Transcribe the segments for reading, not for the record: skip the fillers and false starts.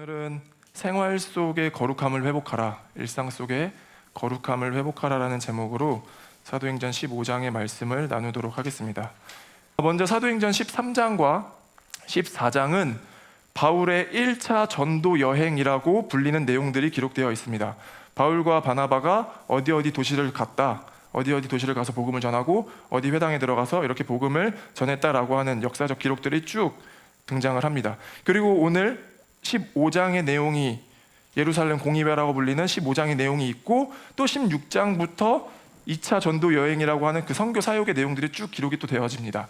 오늘은 생활 속의 거룩함을 회복하라, 일상 속의 거룩함을 회복하라라는 제목으로 사도행전 15장의 말씀을 나누도록 하겠습니다. 먼저 사도행전 13장과 14장은 바울의 1차 전도 여행이라고 불리는 내용들이 기록되어 있습니다. 바울과 바나바가 어디 도시를 갔다, 어디 도시를 가서 복음을 전하고 어디 회당에 들어가서 이렇게 복음을 전했다라고 하는 역사적 기록들이 쭉 등장을 합니다. 그리고 오늘 15장의 내용이 예루살렘 공의회라고 불리는 15장의 내용이 있고, 또 16장부터 2차 전도 여행이라고 하는 그 선교 사역의 내용들이 쭉 기록이 또 되어집니다.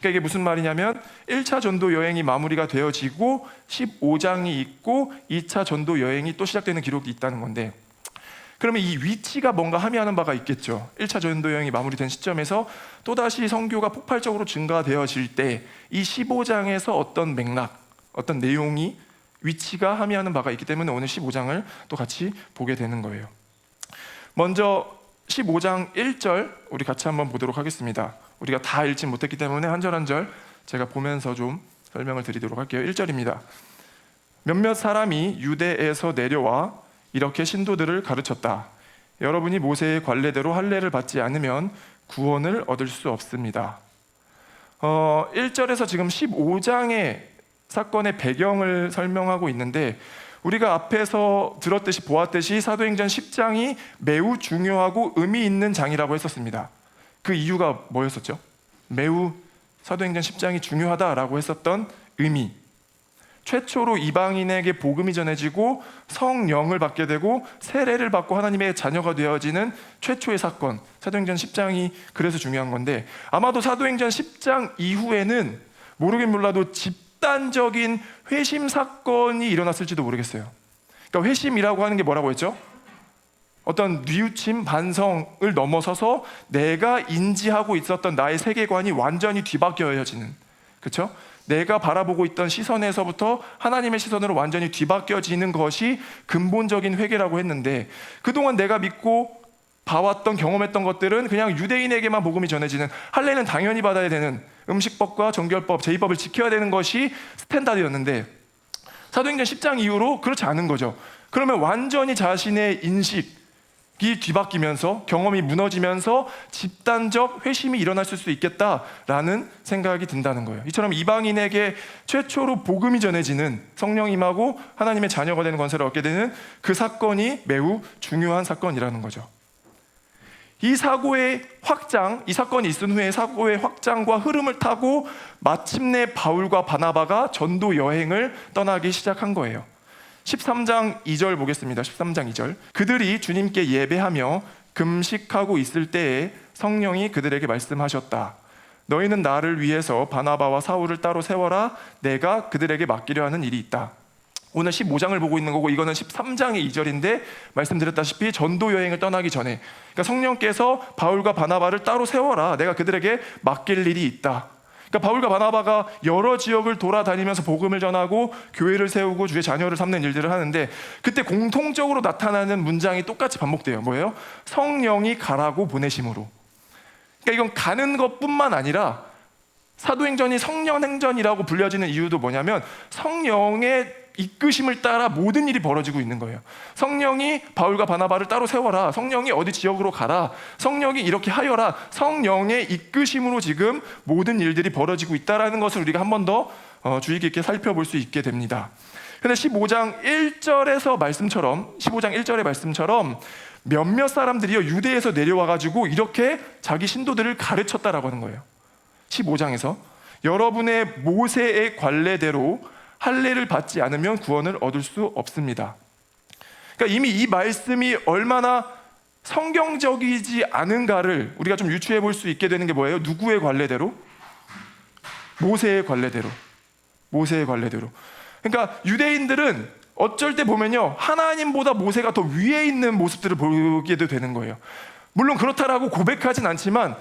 그러니까 이게 무슨 말이냐면 1차 전도 여행이 마무리가 되어지고 15장이 있고 2차 전도 여행이 또 시작되는 기록이 있다는 건데, 그러면 이 위치가 뭔가 함의하는 바가 있겠죠. 1차 전도 여행이 마무리된 시점에서 또다시 선교가 폭발적으로 증가되어질 때 이 15장에서 어떤 맥락, 어떤 내용이, 위치가 함의하는 바가 있기 때문에 오늘 15장을 또 같이 보게 되는 거예요. 먼저 15장 1절 우리 같이 한번 보도록 하겠습니다. 우리가 다 읽지 못했기 때문에 한 절 한 절 제가 보면서 좀 설명을 드리도록 할게요. 1절입니다. 몇몇 사람이 유대에서 내려와 이렇게 신도들을 가르쳤다. 여러분이 모세의 관례대로 할례를 받지 않으면 구원을 얻을 수 없습니다. 1절에서 지금 15장의 사건의 배경을 설명하고 있는데, 우리가 앞에서 들었듯이 보았듯이 사도행전 10장이 매우 중요하고 의미 있는 장이라고 했었습니다. 그 이유가 뭐였었죠? 매우 사도행전 10장이 중요하다라고 했었던 의미, 최초로 이방인에게 복음이 전해지고 성령을 받게 되고 세례를 받고 하나님의 자녀가 되어지는 최초의 사건, 사도행전 10장이 그래서 중요한 건데, 아마도 사도행전 10장 이후에는 모르긴 몰라도 집단적인 회심 사건이 일어났을지도 모르겠어요. 그러니까 회심이라고 하는 게 뭐라고 했죠? 어떤 뉘우침, 반성을 넘어서서 내가 인지하고 있었던 나의 세계관이 완전히 뒤바뀌어지는, 그렇죠? 내가 바라보고 있던 시선에서부터 하나님의 시선으로 완전히 뒤바뀌어지는 것이 근본적인 회개라고 했는데, 그동안 내가 믿고 봐왔던, 경험했던 것들은 그냥 유대인에게만 복음이 전해지는, 할례는 당연히 받아야 되는, 음식법과 정결법, 제의법을 지켜야 되는 것이 스탠다드였는데, 사도행전 10장 이후로 그렇지 않은 거죠. 그러면 완전히 자신의 인식이 뒤바뀌면서, 경험이 무너지면서 집단적 회심이 일어났을 수 있겠다라는 생각이 든다는 거예요. 이처럼 이방인에게 최초로 복음이 전해지는, 성령 임하고 하나님의 자녀가 되는 권세를 얻게 되는 그 사건이 매우 중요한 사건이라는 거죠. 이 사고의 확장, 이 사건이 있은 후에 사고의 확장과 흐름을 타고 마침내 바울과 바나바가 전도 여행을 떠나기 시작한 거예요. 13장 2절 보겠습니다. 13장 2절. 그들이 주님께 예배하며 금식하고 있을 때에 성령이 그들에게 말씀하셨다. 너희는 나를 위해서 바나바와 사울을 따로 세워라. 내가 그들에게 맡기려 하는 일이 있다. 오늘 15장을 보고 있는 거고, 이거는 13장의 2절인데 말씀드렸다시피 전도 여행을 떠나기 전에, 그러니까 성령께서 바울과 바나바를 따로 세워라. 내가 그들에게 맡길 일이 있다. 그러니까 바울과 바나바가 여러 지역을 돌아다니면서 복음을 전하고 교회를 세우고 주의 자녀를 삼는 일들을 하는데, 그때 공통적으로 나타나는 문장이 똑같이 반복돼요. 뭐예요? 성령이 가라고 보내심으로. 그러니까 이건 가는 것뿐만 아니라 사도행전이 성령행전이라고 불려지는 이유도 뭐냐면, 성령의 이끄심을 따라 모든 일이 벌어지고 있는 거예요. 성령이 바울과 바나바를 따로 세워라, 성령이 어디 지역으로 가라, 성령이 이렇게 하여라, 성령의 이끄심으로 지금 모든 일들이 벌어지고 있다는 것을 우리가 한 번 더 주의 깊게 살펴볼 수 있게 됩니다. 근데 15장 1절에서 말씀처럼, 15장 1절의 말씀처럼 몇몇 사람들이요 유대에서 내려와가지고 이렇게 자기 신도들을 가르쳤다라고 하는 거예요. 15장에서 여러분의 모세의 관례대로 할례를 받지 않으면 구원을 얻을 수 없습니다. 그러니까 이미 이 말씀이 얼마나 성경적이지 않은가를 우리가 좀 유추해 볼 수 있게 되는 게 뭐예요? 누구의 관례대로? 모세의 관례대로. 모세의 관례대로. 그러니까 유대인들은 어쩔 때 보면요, 하나님보다 모세가 더 위에 있는 모습들을 보게도 되는 거예요. 물론 그렇다라고 고백하진 않지만,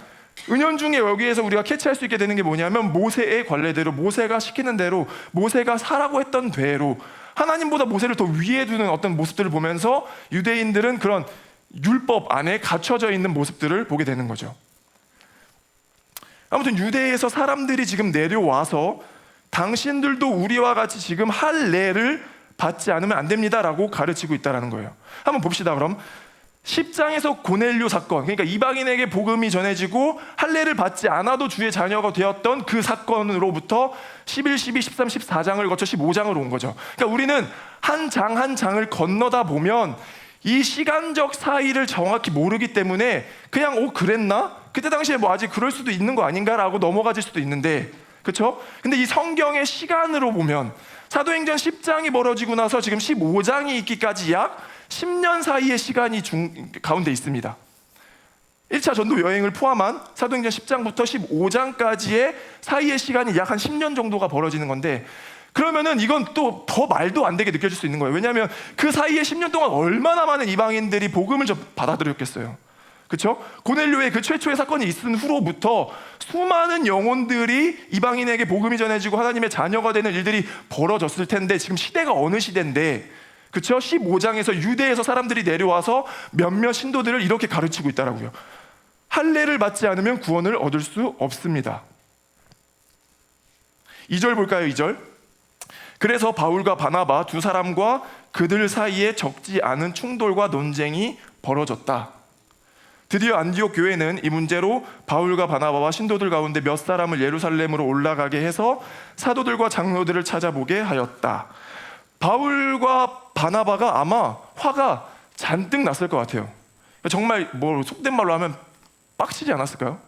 은연중에 여기에서 우리가 캐치할 수 있게 되는 게 뭐냐면, 모세의 관례대로, 모세가 시키는 대로, 모세가 사라고 했던 대로 하나님보다 모세를 더 위에 두는 어떤 모습들을 보면서 유대인들은 그런 율법 안에 갇혀져 있는 모습들을 보게 되는 거죠. 아무튼 유대에서 사람들이 지금 내려와서 당신들도 우리와 같이 지금 할례를 받지 않으면 안 됩니다라고 가르치고 있다는 거예요. 한번 봅시다. 그럼 10장에서 고넬료 사건, 그러니까 이방인에게 복음이 전해지고 할례를 받지 않아도 주의 자녀가 되었던 그 사건으로부터 11, 12, 13, 14장을 거쳐 15장으로 온 거죠. 그러니까 우리는 한 장 한 장을 건너다 보면 이 시간적 사이를 정확히 모르기 때문에 그냥 그랬나? 그때 당시에 뭐 아직 그럴 수도 있는 거 아닌가라고 넘어가질 수도 있는데, 그렇죠? 근데 이 성경의 시간으로 보면 사도행전 10장이 벌어지고 나서 지금 15장이 있기까지 약 10년 사이의 시간이 가운데 있습니다. 1차 전도 여행을 포함한 사도행전 10장부터 15장까지의 사이의 시간이 약 한 10년 정도가 벌어지는 건데, 그러면은 이건 또 더 말도 안 되게 느껴질 수 있는 거예요. 왜냐하면 그 사이에 10년 동안 얼마나 많은 이방인들이 복음을 받아들였겠어요. 그렇죠? 고넬료의 그 최초의 사건이 있은 후로부터 수많은 영혼들이 이방인에게 복음이 전해지고 하나님의 자녀가 되는 일들이 벌어졌을 텐데, 지금 시대가 어느 시대인데, 그렇죠? 15장에서 유대에서 사람들이 내려와서 몇몇 신도들을 이렇게 가르치고 있다라고요. 할례를 받지 않으면 구원을 얻을 수 없습니다. 2절 볼까요? 2절. 그래서 바울과 바나바 두 사람과 그들 사이에 적지 않은 충돌과 논쟁이 벌어졌다. 드디어 안디옥 교회는 이 문제로 바울과 바나바와 신도들 가운데 몇 사람을 예루살렘으로 올라가게 해서 사도들과 장로들을 찾아보게 하였다. 바울과 바나바가 아마 화가 잔뜩 났을 것 같아요. 정말 뭐 속된 말로 하면 빡치지 않았을까요?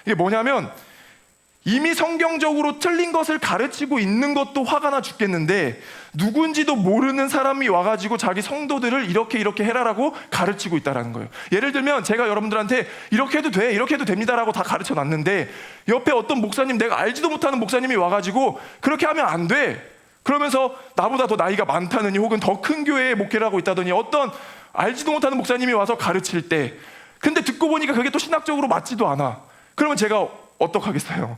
이게 뭐냐면 이미 성경적으로 틀린 것을 가르치고 있는 것도 화가 나 죽겠는데, 누군지도 모르는 사람이 와가지고 자기 성도들을 이렇게 해라라고 가르치고 있다는 거예요. 예를 들면 제가 여러분들한테 이렇게 해도 돼, 이렇게 해도 됩니다라고 다 가르쳐 놨는데, 옆에 어떤 목사님, 내가 알지도 못하는 목사님이 와가지고 그렇게 하면 안 돼, 그러면서 나보다 더 나이가 많다느니 혹은 더 큰 교회에 목회를 하고 있다더니 어떤 알지도 못하는 목사님이 와서 가르칠 때, 근데 듣고 보니까 그게 또 신학적으로 맞지도 않아. 그러면 제가 어떡하겠어요?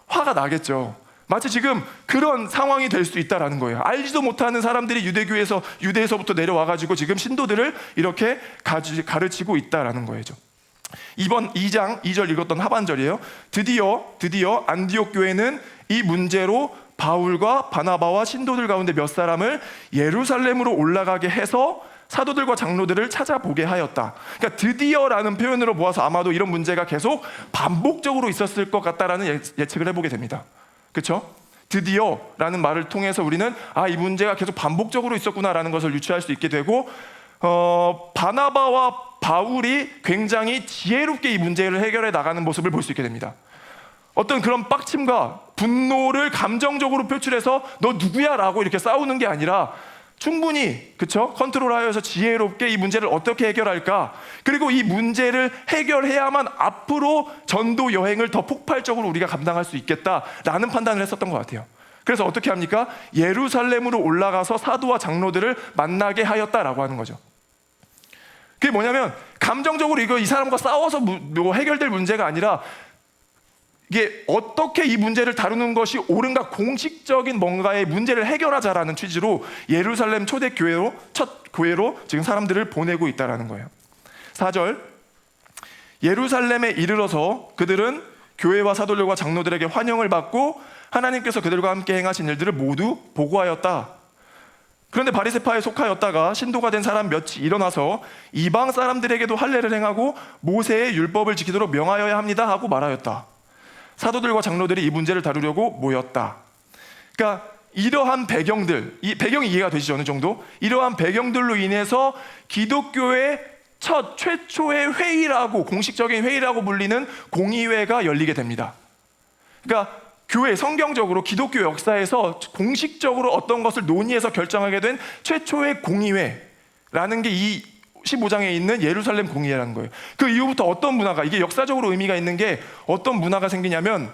화가 나겠죠. 마치 지금 그런 상황이 될 수 있다라는 거예요. 알지도 못하는 사람들이 유대에서부터 내려와가지고 지금 신도들을 이렇게 가르치고 있다라는 거예요. 이번 2장 2절 읽었던 하반절이에요. 드디어 안디옥 교회는 이 문제로 바울과 바나바와 신도들 가운데 몇 사람을 예루살렘으로 올라가게 해서 사도들과 장로들을 찾아보게 하였다. 그러니까 드디어라는 표현으로 보아서 아마도 이런 문제가 계속 반복적으로 있었을 것 같다라는 예측을 해보게 됩니다. 그렇죠? 드디어라는 말을 통해서 우리는 이 문제가 계속 반복적으로 있었구나라는 것을 유추할 수 있게 되고, 바나바와 바울이 굉장히 지혜롭게 이 문제를 해결해 나가는 모습을 볼 수 있게 됩니다. 어떤 그런 빡침과 분노를 감정적으로 표출해서 너 누구야? 라고 이렇게 싸우는 게 아니라 충분히, 그쵸? 컨트롤하여서 지혜롭게 이 문제를 어떻게 해결할까? 그리고 이 문제를 해결해야만 앞으로 전도 여행을 더 폭발적으로 우리가 감당할 수 있겠다라는 판단을 했었던 것 같아요. 그래서 어떻게 합니까? 예루살렘으로 올라가서 사도와 장로들을 만나게 하였다라고 하는 거죠. 그게 뭐냐면 감정적으로 이 사람과 싸워서 뭐 해결될 문제가 아니라, 이게 어떻게 이 문제를 다루는 것이 옳은가, 공식적인 뭔가의 문제를 해결하자라는 취지로 예루살렘 초대 교회로, 첫 교회로 지금 사람들을 보내고 있다는 거예요. 4절. 예루살렘에 이르러서 그들은 교회와 사도들과 장로들에게 환영을 받고 하나님께서 그들과 함께 행하신 일들을 모두 보고하였다. 그런데 바리새파에 속하였다가 신도가 된 사람 몇이 일어나서 이방 사람들에게도 할례를 행하고 모세의 율법을 지키도록 명하여야 합니다 하고 말하였다. 사도들과 장로들이 이 문제를 다루려고 모였다. 그러니까 이러한 배경들, 이 배경이 이해가 되시죠? 어느 정도? 이러한 배경들로 인해서 기독교의 최초의 회의라고, 공식적인 회의라고 불리는 공의회가 열리게 됩니다. 그러니까 교회, 성경적으로 기독교 역사에서 공식적으로 어떤 것을 논의해서 결정하게 된 최초의 공의회라는 게 이 15장에 있는 예루살렘 공의회라는 거예요. 그 이후부터 어떤 문화가, 이게 역사적으로 의미가 있는 게 어떤 문화가 생기냐면,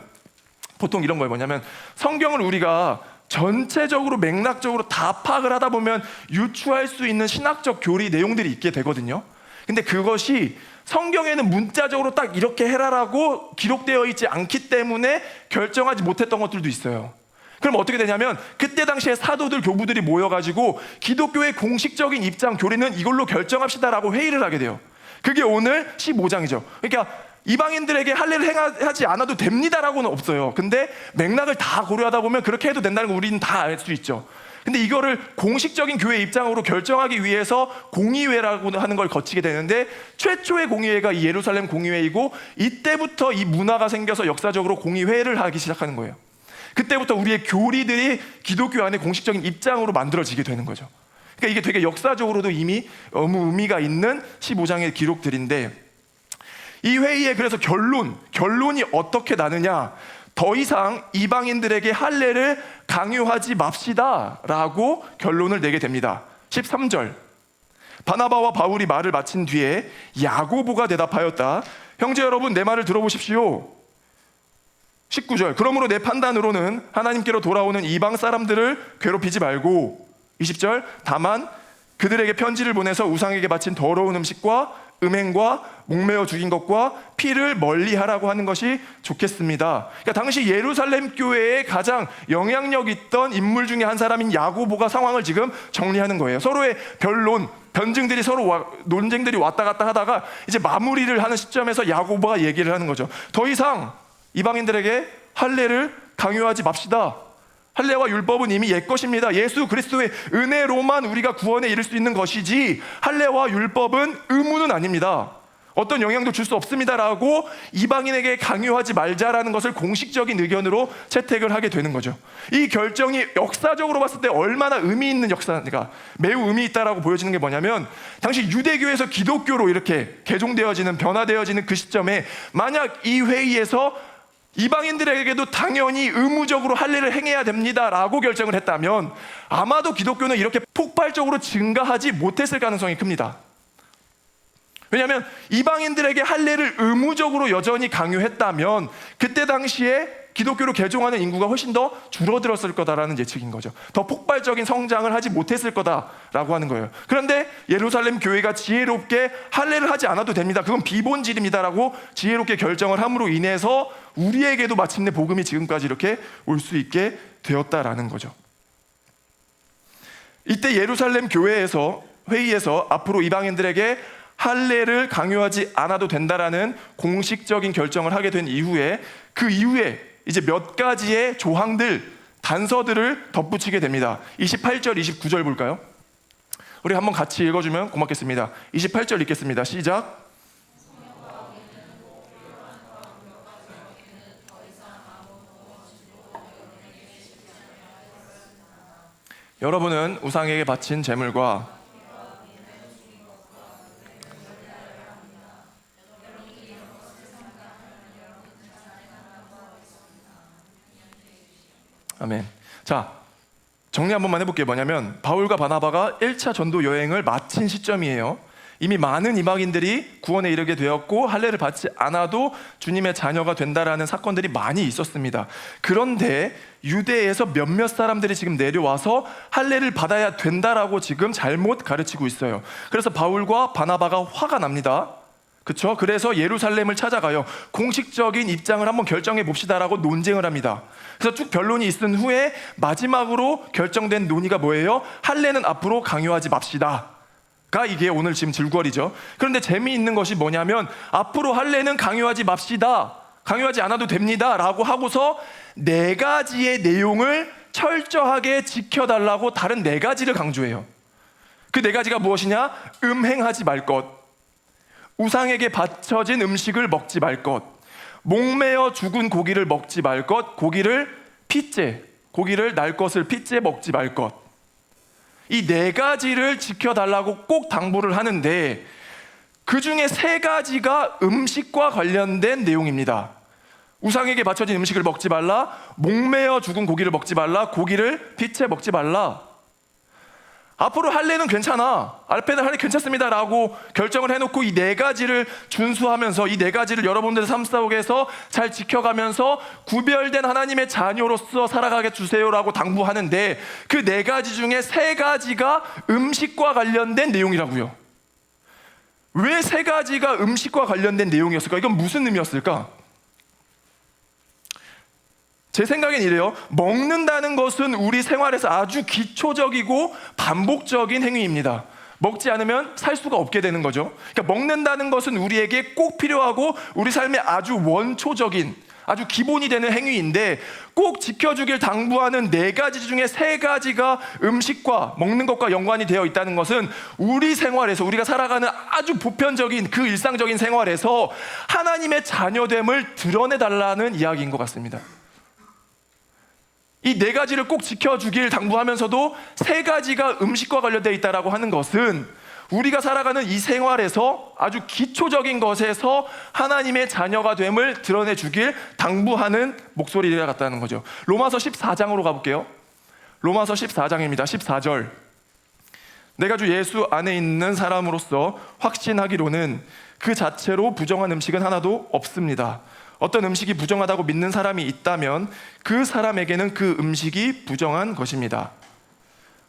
보통 이런 거예요. 뭐냐면 성경을 우리가 전체적으로 맥락적으로 다 파악을 하다 보면 유추할 수 있는 신학적 교리 내용들이 있게 되거든요. 근데 그것이 성경에는 문자적으로 딱 이렇게 해라라고 기록되어 있지 않기 때문에 결정하지 못했던 것들도 있어요. 그럼 어떻게 되냐면 그때 당시에 사도들, 교부들이 모여가지고 기독교의 공식적인 입장, 교리는 이걸로 결정합시다라고 회의를 하게 돼요. 그게 오늘 15장이죠. 그러니까 이방인들에게 할례를 하지 않아도 됩니다라고는 없어요. 근데 맥락을 다 고려하다 보면 그렇게 해도 된다는 거 우리는 다 알 수 있죠. 근데 이거를 공식적인 교회 입장으로 결정하기 위해서 공의회라고 하는 걸 거치게 되는데, 최초의 공의회가 이 예루살렘 공의회이고, 이때부터 이 문화가 생겨서 역사적으로 공의회를 하기 시작하는 거예요. 그때부터 우리의 교리들이 기독교 안에 공식적인 입장으로 만들어지게 되는 거죠. 그러니까 이게 되게 역사적으로도 이미 너무 의미가 있는 15장의 기록들인데, 이 회의의 그래서 결론이 어떻게 나느냐, 더 이상 이방인들에게 할례를 강요하지 맙시다 라고 결론을 내게 됩니다. 13절, 바나바와 바울이 말을 마친 뒤에 야고보가 대답하였다. 형제 여러분, 내 말을 들어보십시오. 19절, 그러므로 내 판단으로는 하나님께로 돌아오는 이방 사람들을 괴롭히지 말고, 20절, 다만 그들에게 편지를 보내서 우상에게 바친 더러운 음식과 음행과 목매어 죽인 것과 피를 멀리하라고 하는 것이 좋겠습니다. 그러니까 당시 예루살렘 교회에 가장 영향력 있던 인물 중에 한 사람인 야고보가 상황을 지금 정리하는 거예요. 서로의 변증들이 서로 논쟁들이 왔다 갔다 하다가 이제 마무리를 하는 시점에서 야고보가 얘기를 하는 거죠. 더 이상 이방인들에게 할례를 강요하지 맙시다. 할례와 율법은 이미 옛것입니다. 예수 그리스도의 은혜로만 우리가 구원에 이를 수 있는 것이지, 할례와 율법은 의무는 아닙니다. 어떤 영향도 줄 수 없습니다라고 이방인에게 강요하지 말자라는 것을 공식적인 의견으로 채택을 하게 되는 거죠. 이 결정이 역사적으로 봤을 때 얼마나 의미 있는 역사가, 매우 의미 있다라고 보여지는 게 뭐냐면, 당시 유대교에서 기독교로 이렇게 개종되어지는, 변화되어지는 그 시점에 만약 이 회의에서 이방인들에게도 당연히 의무적으로 할례를 행해야 됩니다라고 결정을 했다면, 아마도 기독교는 이렇게 폭발적으로 증가하지 못했을 가능성이 큽니다. 왜냐하면 이방인들에게 할례를 의무적으로 여전히 강요했다면 그때 당시에 기독교로 개종하는 인구가 훨씬 더 줄어들었을 거다라는 예측인 거죠. 더 폭발적인 성장을 하지 못했을 거다라고 하는 거예요. 그런데 예루살렘 교회가 지혜롭게 할례를 하지 않아도 됩니다, 그건 비본질입니다라고 지혜롭게 결정을 함으로 인해서 우리에게도 마침내 복음이 지금까지 이렇게 올 수 있게 되었다라는 거죠. 이때 예루살렘 교회에서 회의에서 앞으로 이방인들에게 할례를 강요하지 않아도 된다라는 공식적인 결정을 하게 된 이후에, 그 이후에 이제 몇 가지의 조항들, 단서들을 덧붙이게 됩니다. 28절, 29절 볼까요? 우리 한번 같이 읽어주면 고맙겠습니다. 28절 읽겠습니다. 시작. 여러분은 우상에게 바친 제물과 아멘. 자, 정리 한 번만 해볼게요. 뭐냐면 바울과 바나바가 1차 전도 여행을 마친 시점이에요. 이미 많은 이방인들이 구원에 이르게 되었고 할례를 받지 않아도 주님의 자녀가 된다라는 사건들이 많이 있었습니다. 그런데 유대에서 몇몇 사람들이 지금 내려와서 할례를 받아야 된다라고 지금 잘못 가르치고 있어요. 그래서 바울과 바나바가 화가 납니다. 그렇죠? 그래서 예루살렘을 찾아가요. 공식적인 입장을 한번 결정해 봅시다라고 논쟁을 합니다. 그래서 쭉 변론이 있은 후에 마지막으로 결정된 논의가 뭐예요? 할례는 앞으로 강요하지 맙시다가 이게 오늘 지금 줄거리죠. 그런데 재미있는 것이 뭐냐면, 앞으로 할례는 강요하지 맙시다, 강요하지 않아도 됩니다 라고 하고서 4가지의 내용을 철저하게 지켜달라고 다른 4가지를 강조해요. 그 4가지가 무엇이냐? 음행하지 말 것, 우상에게 바쳐진 음식을 먹지 말 것, 목매어 죽은 고기를 먹지 말 것, 고기를 날 것을 핏째 먹지 말 것. 이 4가지를 지켜달라고 꼭 당부를 하는데, 그 중에 3가지가 음식과 관련된 내용입니다. 우상에게 바쳐진 음식을 먹지 말라, 목매어 죽은 고기를 먹지 말라, 고기를 핏째 먹지 말라. 앞으로 할례는 괜찮아, 앞에는 할례 괜찮습니다라고 결정을 해놓고 이 4가지를 준수하면서, 이 4가지를 여러분들의 삶 속에서 잘 지켜가면서 구별된 하나님의 자녀로서 살아가게 주세요라고 당부하는데, 그 4가지 중에 3가지가 음식과 관련된 내용이라고요. 왜 3가지가 음식과 관련된 내용이었을까? 이건 무슨 의미였을까? 제 생각엔 이래요. 먹는다는 것은 우리 생활에서 아주 기초적이고 반복적인 행위입니다. 먹지 않으면 살 수가 없게 되는 거죠. 그러니까 먹는다는 것은 우리에게 꼭 필요하고 우리 삶의 아주 원초적인, 아주 기본이 되는 행위인데 꼭 지켜주길 당부하는 4가지 중에 3가지가 음식과 먹는 것과 연관이 되어 있다는 것은 우리 생활에서, 우리가 살아가는 아주 보편적인 그 일상적인 생활에서 하나님의 자녀됨을 드러내달라는 이야기인 것 같습니다. 이 4가지를 꼭 지켜주길 당부하면서도 3가지가 음식과 관련되어 있다고 하는 것은 우리가 살아가는 이 생활에서 아주 기초적인 것에서 하나님의 자녀가 됨을 드러내주길 당부하는 목소리가 같다는 거죠. 로마서 14장으로 가볼게요. 로마서 14장입니다. 14절. 내가 주 예수 안에 있는 사람으로서 확신하기로는 그 자체로 부정한 음식은 하나도 없습니다. 어떤 음식이 부정하다고 믿는 사람이 있다면 그 사람에게는 그 음식이 부정한 것입니다.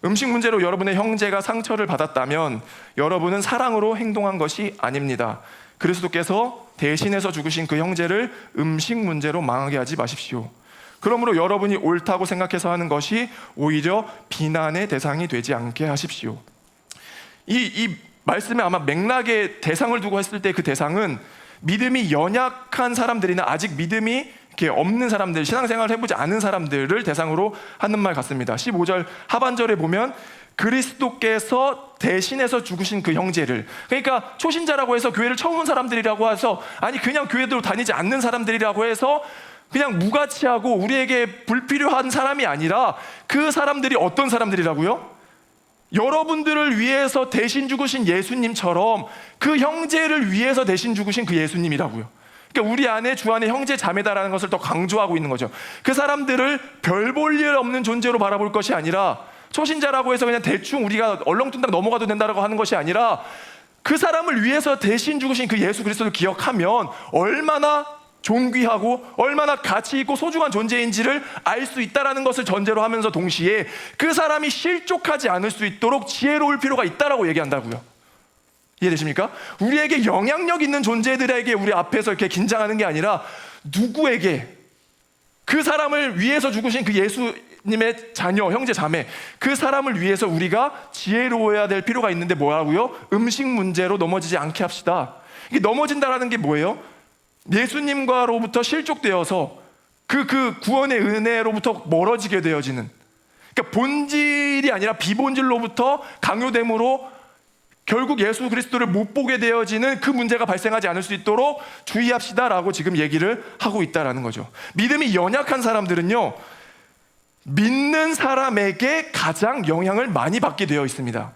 음식 문제로 여러분의 형제가 상처를 받았다면 여러분은 사랑으로 행동한 것이 아닙니다. 그리스도께서 대신해서 죽으신 그 형제를 음식 문제로 망하게 하지 마십시오. 그러므로 여러분이 옳다고 생각해서 하는 것이 오히려 비난의 대상이 되지 않게 하십시오. 이 말씀에 아마 맥락의 대상을 두고 했을 때 그 대상은 믿음이 연약한 사람들이나 아직 믿음이 이렇게 없는 사람들, 신앙생활을 해보지 않은 사람들을 대상으로 하는 말 같습니다. 15절 하반절에 보면 그리스도께서 대신해서 죽으신 그 형제를, 그러니까 초신자라고 해서 교회를 처음 온 사람들이라고 해서, 아니 그냥 교회도 다니지 않는 사람들이라고 해서 그냥 무가치하고 우리에게 불필요한 사람이 아니라 그 사람들이 어떤 사람들이라고요? 여러분들을 위해서 대신 죽으신 예수님처럼 그 형제를 위해서 대신 죽으신 그 예수님이라고요. 그러니까 우리 안에 주 안에 형제 자매다라는 것을 더 강조하고 있는 거죠. 그 사람들을 별 볼 일 없는 존재로 바라볼 것이 아니라, 초신자라고 해서 그냥 대충 우리가 얼렁뚱땅 넘어가도 된다라고 하는 것이 아니라 그 사람을 위해서 대신 죽으신 그 예수 그리스도를 기억하면 얼마나 존귀하고 얼마나 가치 있고 소중한 존재인지를 알 수 있다라는 것을 전제로 하면서 동시에 그 사람이 실족하지 않을 수 있도록 지혜로울 필요가 있다라고 얘기한다고요. 이해되십니까? 우리에게 영향력 있는 존재들에게 우리 앞에서 이렇게 긴장하는 게 아니라 누구에게, 그 사람을 위해서 죽으신 그 예수님의 자녀, 형제, 자매, 그 사람을 위해서 우리가 지혜로워야 될 필요가 있는데 뭐라고요? 음식 문제로 넘어지지 않게 합시다. 이게 넘어진다라는 게 뭐예요? 예수님과로부터 실족되어서 그 구원의 은혜로부터 멀어지게 되어지는, 그러니까 본질이 아니라 비본질로부터 강요됨으로 결국 예수 그리스도를 못 보게 되어지는 그 문제가 발생하지 않을 수 있도록 주의합시다라고 지금 얘기를 하고 있다라는 거죠. 믿음이 연약한 사람들은요, 믿는 사람에게 가장 영향을 많이 받게 되어 있습니다.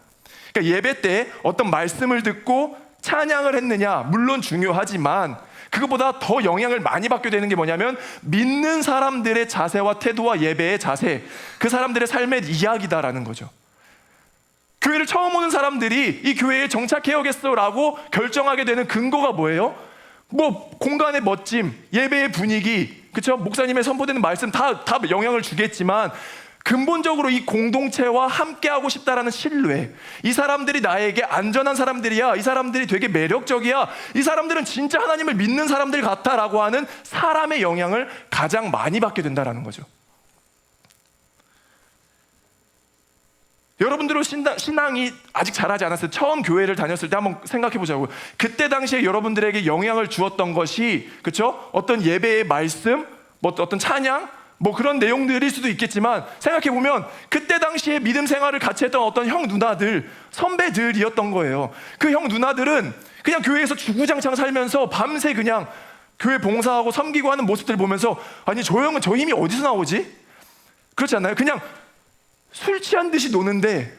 그러니까 예배 때 어떤 말씀을 듣고 찬양을 했느냐 물론 중요하지만 그것보다 더 영향을 많이 받게 되는 게 뭐냐면 믿는 사람들의 자세와 태도와 예배의 자세, 그 사람들의 삶의 이야기다라는 거죠. 교회를 처음 오는 사람들이 이 교회에 정착해야겠어라고 결정하게 되는 근거가 뭐예요? 뭐 공간의 멋짐, 예배의 분위기, 그렇죠? 목사님의 선포되는 말씀 다 영향을 주겠지만 근본적으로 이 공동체와 함께하고 싶다라는 신뢰, 이 사람들이 나에게 안전한 사람들이야, 이 사람들이 되게 매력적이야, 이 사람들은 진짜 하나님을 믿는 사람들 같다라고 하는 사람의 영향을 가장 많이 받게 된다라는 거죠. 여러분들은 신앙이 아직 자라지 않았을 때, 처음 교회를 다녔을 때 한번 생각해 보자고요. 그때 당시에 여러분들에게 영향을 주었던 것이, 그렇죠? 어떤 예배의 말씀, 뭐 어떤 찬양, 뭐 그런 내용들일 수도 있겠지만 생각해 보면 그때 당시에 믿음 생활을 같이 했던 어떤 형 누나들, 선배들이었던 거예요. 그 형 누나들은 그냥 교회에서 주구장창 살면서 밤새 그냥 교회 봉사하고 섬기고 하는 모습들 보면서, 아니 저 형은 저 힘이 어디서 나오지? 그렇지 않나요? 그냥 술 취한 듯이 노는데,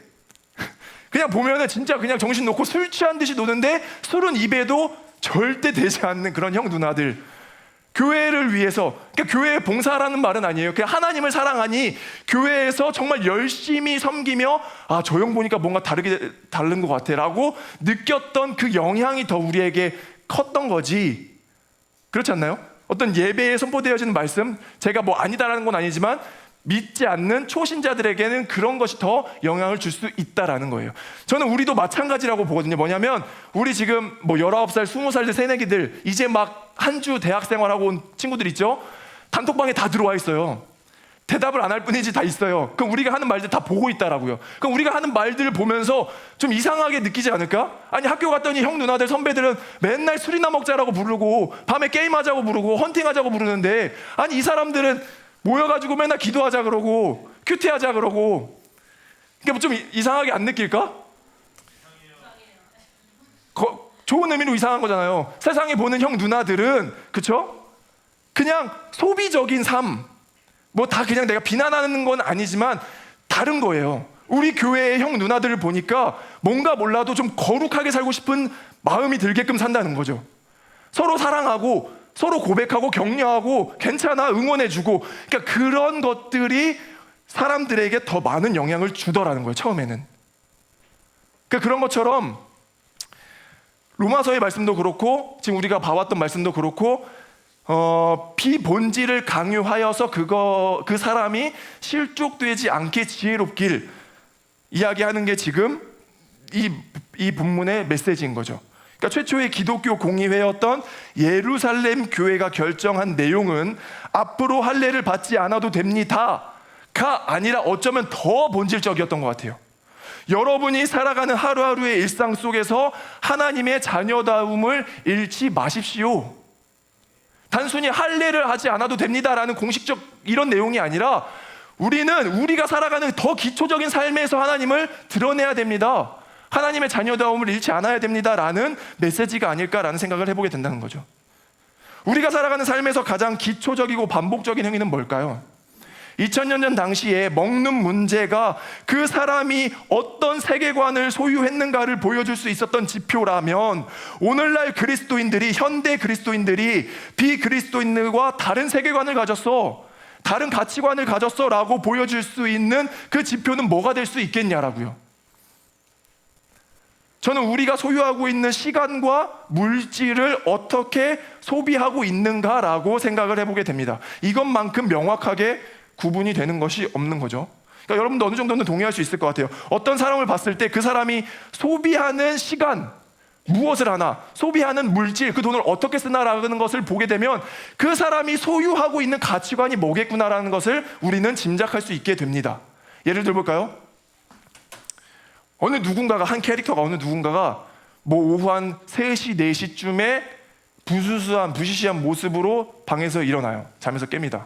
그냥 보면은 진짜 그냥 정신 놓고 술 취한 듯이 노는데 술은 입에도 절대 되지 않는 그런 형 누나들. 교회를 위해서, 그러니까 교회의 봉사라는 말은 아니에요. 그냥 하나님을 사랑하니 교회에서 정말 열심히 섬기며, 아, 저 형 보니까 뭔가 다른 것 같아 라고 느꼈던 그 영향이 더 우리에게 컸던 거지. 그렇지 않나요? 어떤 예배에 선포되어지는 말씀, 제가 뭐 아니다라는 건 아니지만 믿지 않는 초신자들에게는 그런 것이 더 영향을 줄 수 있다라는 거예요. 저는 우리도 마찬가지라고 보거든요. 뭐냐면 우리 지금 뭐 19살, 20살 새내기들, 이제 막 한 주 대학 생활하고 온 친구들 있죠? 단톡방에 다 들어와 있어요. 대답을 안 할 뿐이지 다 있어요. 그럼 우리가 하는 말들 다 보고 있다라고요. 그럼 우리가 하는 말들을 보면서 좀 이상하게 느끼지 않을까? 아니 학교 갔더니 형 누나들 선배들은 맨날 술이나 먹자라고 부르고 밤에 게임하자고 부르고 헌팅하자고 부르는데, 아니 이 사람들은 모여가지고 맨날 기도하자 그러고 큐티하자 그러고, 그러니까 좀 이상하게 안 느낄까? 좋은 의미로 이상한 거잖아요. 세상에 보는 형 누나들은, 그쵸? 그냥 소비적인 삶, 뭐 다 그냥 내가 비난하는 건 아니지만 다른 거예요. 우리 교회의 형 누나들을 보니까 뭔가 몰라도 좀 거룩하게 살고 싶은 마음이 들게끔 산다는 거죠. 서로 사랑하고 서로 고백하고 격려하고 괜찮아 응원해주고, 그러니까 그런 것들이 사람들에게 더 많은 영향을 주더라는 거예요. 처음에는. 그러니까 그런 것처럼 로마서의 말씀도 그렇고 지금 우리가 봐왔던 말씀도 그렇고 비본질을 강요하여서 그 사람이 실족되지 않게 지혜롭길 이야기하는 게 지금 이 본문의 메시지인 거죠. 그러니까 최초의 기독교 공의회였던 예루살렘 교회가 결정한 내용은 앞으로 할례를 받지 않아도 됩니다가 아니라 어쩌면 더 본질적이었던 것 같아요. 여러분이 살아가는 하루하루의 일상 속에서 하나님의 자녀다움을 잃지 마십시오. 단순히 할례를 하지 않아도 됩니다라는 공식적 이런 내용이 아니라 우리가 살아가는 더 기초적인 삶에서 하나님을 드러내야 됩니다. 하나님의 자녀다움을 잃지 않아야 됩니다라는 메시지가 아닐까라는 생각을 해보게 된다는 거죠. 우리가 살아가는 삶에서 가장 기초적이고 반복적인 행위는 뭘까요? 2000년 전 당시에 먹는 문제가 그 사람이 어떤 세계관을 소유했는가를 보여줄 수 있었던 지표라면, 오늘날 그리스도인들이, 현대 그리스도인들이 비그리스도인들과 다른 세계관을 가졌어, 다른 가치관을 가졌어 라고 보여줄 수 있는 그 지표는 뭐가 될 수 있겠냐라고요. 저는 우리가 소유하고 있는 시간과 물질을 어떻게 소비하고 있는가라고 생각을 해보게 됩니다. 이것만큼 명확하게 구분이 되는 것이 없는 거죠. 그러니까 여러분도 어느 정도는 동의할 수 있을 것 같아요. 어떤 사람을 봤을 때 그 사람이 소비하는 시간, 무엇을 하나, 소비하는 물질, 그 돈을 어떻게 쓰나라는 것을 보게 되면 그 사람이 소유하고 있는 가치관이 뭐겠구나라는 것을 우리는 짐작할 수 있게 됩니다. 예를 들어볼까요? 한 캐릭터가 어느 누군가가 뭐 오후 한 3시, 4시쯤에 부시시한 모습으로 방에서 일어나요. 잠에서 깹니다.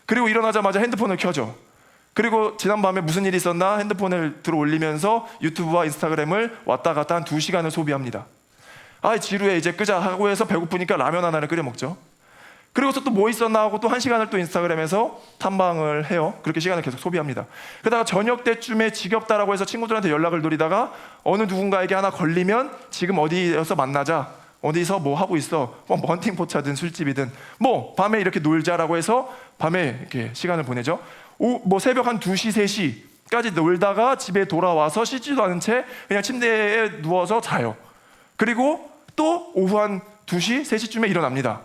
그리고 일어나자마자 핸드폰을 켜죠. 그리고 지난밤에 무슨 일이 있었나 핸드폰을 들어 올리면서 유튜브와 인스타그램을 왔다 갔다 한 2시간을 소비합니다. 지루해 이제 끄자 하고 해서 배고프니까 라면 하나를 끓여 먹죠. 그리고서 또 뭐 있었나 하고 또 1시간을 또 인스타그램에서 탐방을 해요. 그렇게 시간을 계속 소비합니다. 그러다가 저녁 때쯤에 지겹다라고 해서 친구들한테 연락을 노리다가 어느 누군가에게 하나 걸리면 지금 어디에서 만나자, 어디서 뭐 하고 있어, 뭐 헌팅 포차든 술집이든 뭐 밤에 이렇게 놀자라고 해서 밤에 이렇게 시간을 보내죠. 뭐 새벽 한 2시, 3시까지 놀다가 집에 돌아와서 씻지도 않은 채 그냥 침대에 누워서 자요. 그리고 또 오후 한 2시, 3시쯤에 일어납니다.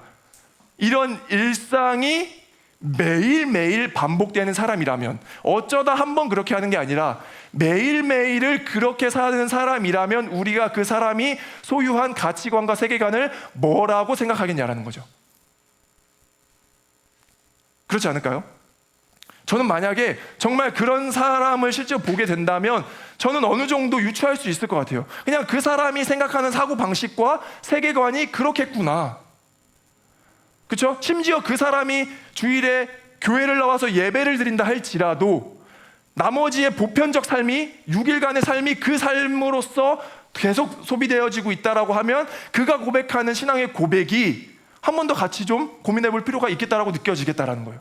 이런 일상이 매일매일 반복되는 사람이라면, 어쩌다 한번 그렇게 하는 게 아니라 매일매일을 그렇게 사는 사람이라면 우리가 그 사람이 소유한 가치관과 세계관을 뭐라고 생각하겠냐라는 거죠. 그렇지 않을까요? 저는 만약에 정말 그런 사람을 실제로 보게 된다면 저는 어느 정도 유추할 수 있을 것 같아요. 그냥 그 사람이 생각하는 사고방식과 세계관이 그렇겠구나. 그렇죠? 심지어 그 사람이 주일에 교회를 나와서 예배를 드린다 할지라도 나머지의 보편적 삶이, 6일간의 삶이 그 삶으로서 계속 소비되어지고 있다라고 하면 그가 고백하는 신앙의 고백이 한 번 더 같이 좀 고민해 볼 필요가 있겠다라고 느껴지겠다라는 거예요.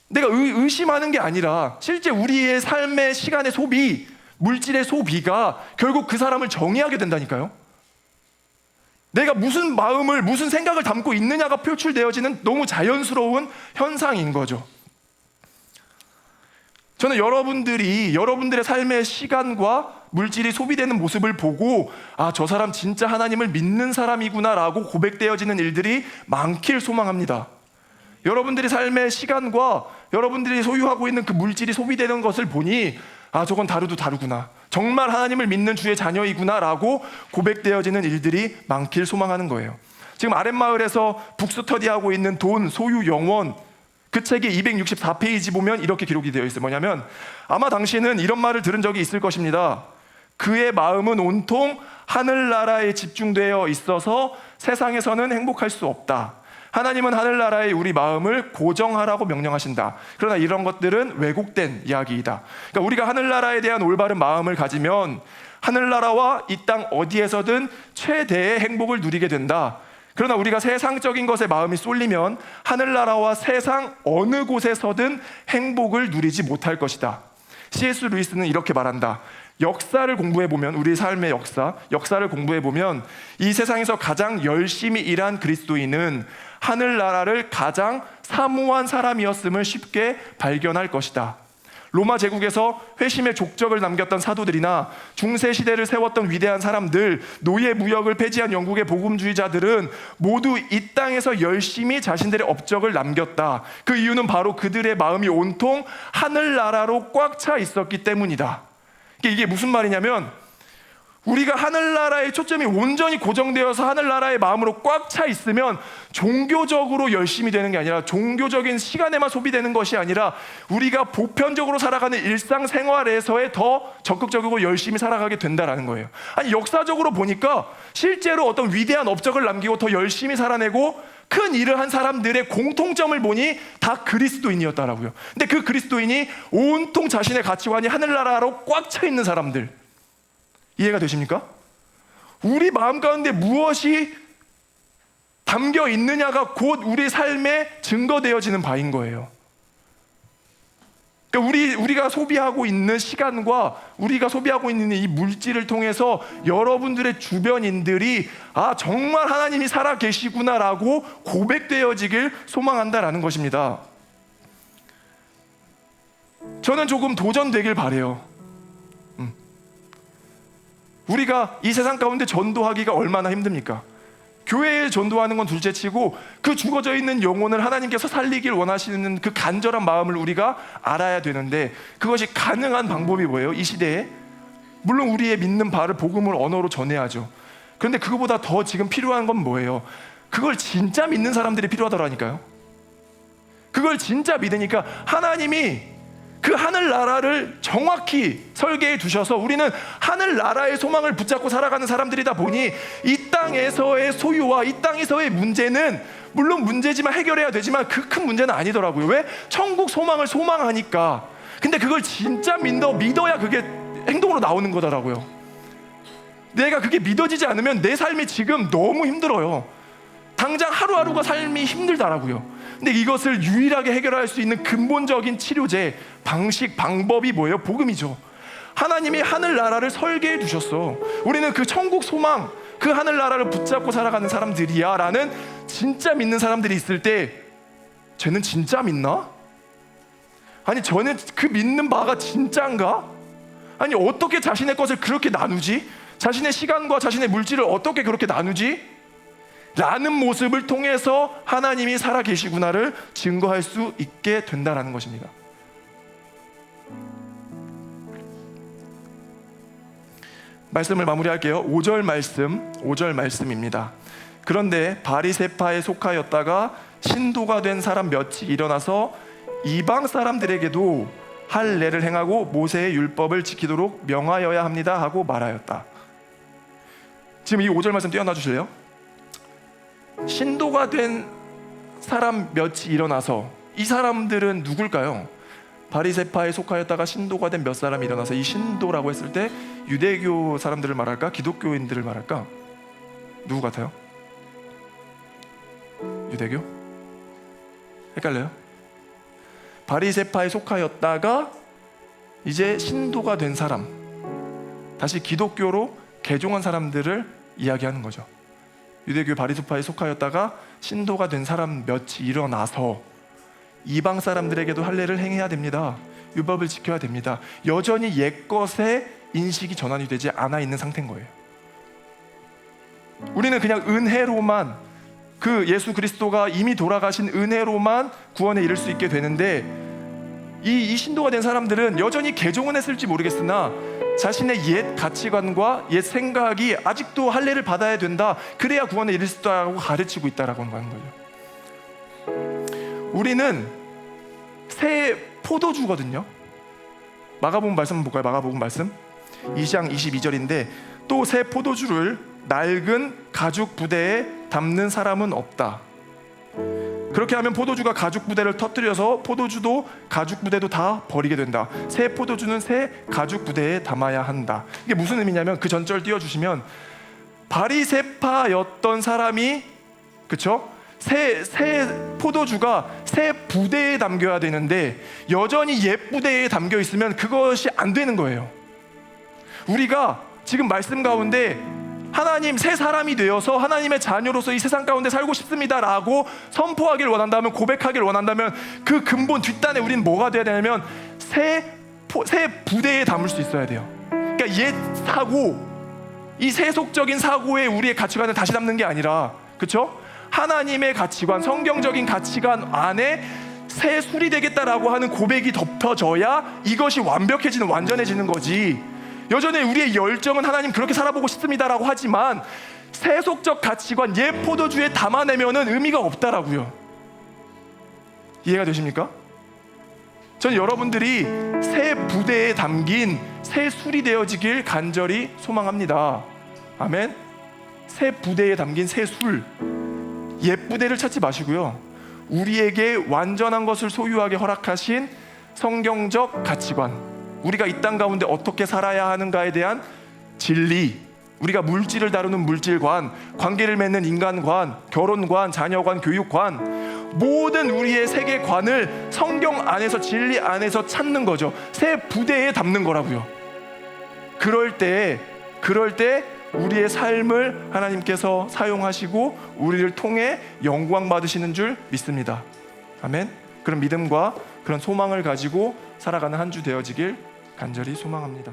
내가 의심하는 게 아니라 실제 우리의 삶의 시간의 소비, 물질의 소비가 결국 그 사람을 정의하게 된다니까요. 내가 무슨 마음을, 무슨 생각을 담고 있느냐가 표출되어지는 너무 자연스러운 현상인 거죠. 저는 여러분들의 삶의 시간과 물질이 소비되는 모습을 보고 저 사람 진짜 하나님을 믿는 사람이구나 라고 고백되어지는 일들이 많길 소망합니다. 여러분들의 삶의 시간과 여러분들이 소유하고 있는 그 물질이 소비되는 것을 보니 저건 다르구나, 정말 하나님을 믿는 주의 자녀이구나 라고 고백되어지는 일들이 많길 소망하는 거예요. 지금 아랫마을에서 북스터디하고 있는 돈, 소유, 영원, 그 책의 264페이지 보면 이렇게 기록이 되어 있어요. 뭐냐면 아마 당신은 이런 말을 들은 적이 있을 것입니다. 그의 마음은 온통 하늘나라에 집중되어 있어서 세상에서는 행복할 수 없다. 하나님은 하늘나라에 우리 마음을 고정하라고 명령하신다. 그러나 이런 것들은 왜곡된 이야기이다. 그러니까 우리가 하늘나라에 대한 올바른 마음을 가지면 하늘나라와 이 땅 어디에서든 최대의 행복을 누리게 된다. 그러나 우리가 세상적인 것에 마음이 쏠리면 하늘나라와 세상 어느 곳에서든 행복을 누리지 못할 것이다. C.S. 루이스는 이렇게 말한다. 역사를 공부해보면, 우리 삶의 역사를 공부해보면 이 세상에서 가장 열심히 일한 그리스도인은 하늘나라를 가장 사모한 사람이었음을 쉽게 발견할 것이다. 로마 제국에서 회심의 족적을 남겼던 사도들이나 중세시대를 세웠던 위대한 사람들, 노예 무역을 폐지한 영국의 복음주의자들은 모두 이 땅에서 열심히 자신들의 업적을 남겼다. 그 이유는 바로 그들의 마음이 온통 하늘나라로 꽉 차 있었기 때문이다. 이게 무슨 말이냐면 우리가 하늘나라에 초점이 온전히 고정되어서 하늘나라의 마음으로 꽉 차 있으면 종교적으로 열심히 되는 게 아니라, 종교적인 시간에만 소비되는 것이 아니라 우리가 보편적으로 살아가는 일상생활에서의 더 적극적이고 열심히 살아가게 된다는 거예요. 아니, 역사적으로 보니까 실제로 어떤 위대한 업적을 남기고 더 열심히 살아내고 큰 일을 한 사람들의 공통점을 보니 다 그리스도인이었다라고요. 근데 그 그리스도인이 온통 자신의 가치관이 하늘나라로 꽉 차 있는 사람들, 이해가 되십니까? 우리 마음 가운데 무엇이 담겨 있느냐가 곧 우리 삶에 증거되어지는 바인 거예요. 그러니까 우리가 소비하고 있는 시간과 우리가 소비하고 있는 이 물질을 통해서 여러분들의 주변인들이 정말 하나님이 살아 계시구나라고 고백되어지길 소망한다라는 것입니다. 저는 조금 도전되길 바라요. 우리가 이 세상 가운데 전도하기가 얼마나 힘듭니까? 교회에 전도하는 건 둘째치고 그 죽어져 있는 영혼을 하나님께서 살리길 원하시는 그 간절한 마음을 우리가 알아야 되는데, 그것이 가능한 방법이 뭐예요? 이 시대에 물론 우리의 믿는 바를 복음을 언어로 전해야죠. 그런데 그거보다 더 지금 필요한 건 뭐예요? 그걸 진짜 믿는 사람들이 필요하더라니까요. 그걸 진짜 믿으니까 하나님이 그 하늘나라를 정확히 설계해 두셔서 우리는 하늘나라의 소망을 붙잡고 살아가는 사람들이다 보니 이 땅에서의 소유와 이 땅에서의 문제는 물론 문제지만 해결해야 되지만 그 큰 문제는 아니더라고요. 왜? 천국 소망을 소망하니까. 근데 그걸 진짜 믿어야 그게 행동으로 나오는 거더라고요. 내가 그게 믿어지지 않으면 내 삶이 지금 너무 힘들어요. 당장 하루하루가 삶이 힘들더라고요. 근데 이것을 유일하게 해결할 수 있는 근본적인 치료제, 방법이 뭐예요? 복음이죠. 하나님이 하늘나라를 설계해 두셨어. 우리는 그 천국 소망, 그 하늘나라를 붙잡고 살아가는 사람들이야 라는 진짜 믿는 사람들이 있을 때, 쟤는 진짜 믿나? 아니, 저는 그 믿는 바가 진짜인가? 아니, 어떻게 자신의 것을 그렇게 나누지? 자신의 시간과 자신의 물질을 어떻게 그렇게 나누지? 라는 모습을 통해서 하나님이 살아계시구나를 증거할 수 있게 된다는 것입니다. 말씀을 마무리할게요. 5절 말씀입니다. 그런데 바리새파에 속하였다가 신도가 된 사람 몇이 일어나서 이방 사람들에게도 할례를 행하고 모세의 율법을 지키도록 명하여야 합니다 하고 말하였다. 지금 이 5절 말씀 띄어놔 주실래요? 신도가 된 사람 몇이 일어나서, 이 사람들은 누굴까요? 바리새파에 속하였다가 신도가 된 몇 사람이 일어나서, 이 신도라고 했을 때 유대교 사람들을 말할까? 기독교인들을 말할까? 누구 같아요? 유대교? 헷갈려요? 바리새파에 속하였다가 이제 신도가 된 사람, 다시 기독교로 개종한 사람들을 이야기하는 거죠. 유대교 바리새파에 속하였다가 신도가 된 사람 몇이 일어나서 이방 사람들에게도 할례를 행해야 됩니다. 율법을 지켜야 됩니다. 여전히 옛것의 인식이 전환이 되지 않아 있는 상태인 거예요. 우리는 그냥 은혜로만, 그 예수 그리스도가 이미 돌아가신 은혜로만 구원에 이를 수 있게 되는데, 이 신도가 된 사람들은 여전히 개종은 했을지 모르겠으나 자신의 옛 가치관과 옛 생각이 아직도 할례를 받아야 된다, 그래야 구원에 이를 수 있다고 가르치고 있다라고 하는 거죠. 우리는 새 포도주거든요. 마가복음 말씀 한번 볼까요? 마가복음 말씀 2장 22절인데 또 새 포도주를 낡은 가죽 부대에 담는 사람은 없다. 그렇게 하면 포도주가 가죽 부대를 터뜨려서 포도주도 가죽 부대도 다 버리게 된다. 새 포도주는 새 가죽 부대에 담아야 한다. 이게 무슨 의미냐면 그 전절 띄워주시면 바리새파였던 사람이 그쵸? 새 포도주가 새 부대에 담겨야 되는데 여전히 옛 부대에 담겨 있으면 그것이 안 되는 거예요. 우리가 지금 말씀 가운데 하나님 새 사람이 되어서 하나님의 자녀로서 이 세상 가운데 살고 싶습니다라고 선포하길 원한다면, 고백하길 원한다면 그 근본 뒷단에 우리는 뭐가 돼야 되냐면 새 부대에 담을 수 있어야 돼요. 그러니까 옛 사고, 이 세속적인 사고에 우리의 가치관을 다시 담는 게 아니라, 그렇죠? 하나님의 가치관, 성경적인 가치관 안에 새 술이 되겠다라고 하는 고백이 덮어져야 이것이 완벽해지는, 완전해지는 거지. 여전히 우리의 열정은 하나님 그렇게 살아보고 싶습니다라고 하지만 세속적 가치관, 옛 포도주에 담아내면은 의미가 없다라고요. 이해가 되십니까? 전 여러분들이 새 부대에 담긴 새 술이 되어지길 간절히 소망합니다. 아멘. 새 부대에 담긴 새 술, 옛 부대를 찾지 마시고요, 우리에게 완전한 것을 소유하게 허락하신 성경적 가치관, 우리가 이 땅 가운데 어떻게 살아야 하는가에 대한 진리, 우리가 물질을 다루는 물질관, 관계를 맺는 인간관, 결혼관, 자녀관, 교육관, 모든 우리의 세계관을 성경 안에서, 진리 안에서 찾는 거죠. 새 부대에 담는 거라고요. 그럴 때 우리의 삶을 하나님께서 사용하시고 우리를 통해 영광 받으시는 줄 믿습니다. 아멘. 그런 믿음과 그런 소망을 가지고 살아가는 한 주 되어지길 간절히 소망합니다.